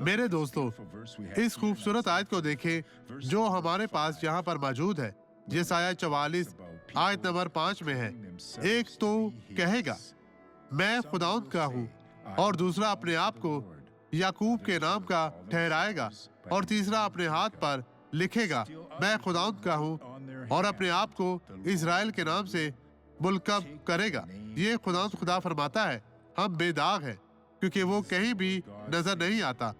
मेरे दोस्तों, इस खूबसूरत आयत को देखें जो हमारे पास यहाँ पर मौजूद है। यशायाह 44 आयत नंबर 5 में है। एक तो कहेगा मैं खुदावंद का हूँ, और दूसरा अपने आप को याकूब के नाम का ठहराएगा, और तीसरा अपने हाथ पर लिखेगा मैं खुदावंद का हूँ, और अपने आप को इजराइल के नाम से मुल्कब करेगा। ये खुदावंद खुदा फरमाता है, हम बेदाग हैं क्योंकि वो कहीं भी नजर नहीं आता।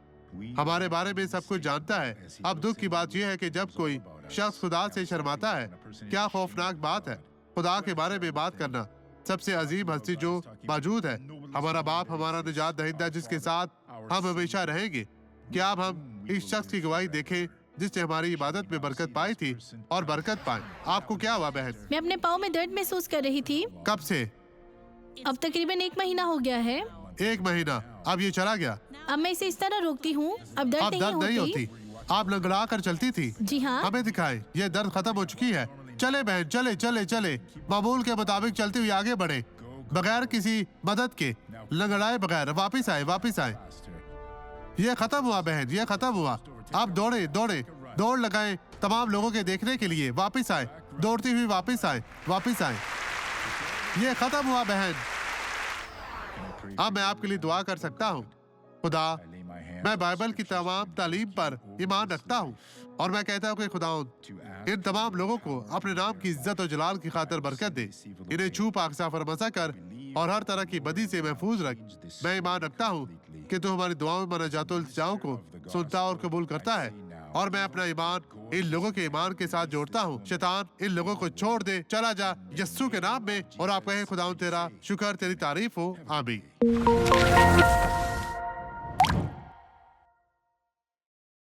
हमारे बारे में सब कुछ जानता है। अब दुख की बात यह है कि जब कोई शख्स खुदा से शर्माता है, क्या खौफनाक बात है। खुदा के बारे में बात करना, सबसे अजीम हस्ती जो मौजूद है, हमारा बाप, हमारा निजात दहिंदा, जिसके साथ हम हमेशा रहेंगे। क्या अब हम इस शख्स की गवाही देखें जिसने हमारी इबादत में बरकत पाई थी और बरकत पाए। आपको क्या हुआ बहन? मैं अपने पाँव में दर्द महसूस कर रही थी। कब से? अब तकरीबन 1 महीना हो गया है। 1 महीना? अब ये चला गया? अब मैं इसे इस तरह रोकती हूँ, अब दर्द नहीं होती। आप लंगड़ा कर चलती थी। जी हाँ। हमें दिखाएं, ये दर्द खत्म हो चुकी है। चले बहन, चले चले चले, मामूल के मुताबिक चलती हुई आगे बढ़े, बगैर किसी मदद के, लंगड़ाए बगैर। वापिस आए, वापिस आए। ये खत्म हुआ बहन, ये खत्म हुआ। आप दौड़े दौड़े, दौड़ लगाएं तमाम लोगों के देखने के लिए। वापिस आए, दौड़ती हुई वापिस आए, वापिस आए। ये खत्म हुआ बहन। अब मैं आपके लिए दुआ कर सकता हूँ। खुदा, मैं बाइबल की तमाम तालीम पर ईमान रखता हूँ, और मैं कहता हूँ कि खुदावंद इन तमाम लोगों को अपने नाम की इज्जत और जलाल की खातिर बरकत दे। इन्हें छू पाक साफ और मसा कर और हर तरह की बदी से महफूज रख। मैं ईमान रखता हूँ कि तू हमारी दुआओं में मनाजात और इल्तिजाओं को सुनता और कबूल करता है, और मैं अपना ईमान इन लोगों के ईमान के साथ जोड़ता हूँ। शैतान इन लोगों को छोड़ दे, चला जा यस्सु के नाम में। और आप कहें खुदावंद तेरा शुक्र, तेरी तारीफ हो। आमीन।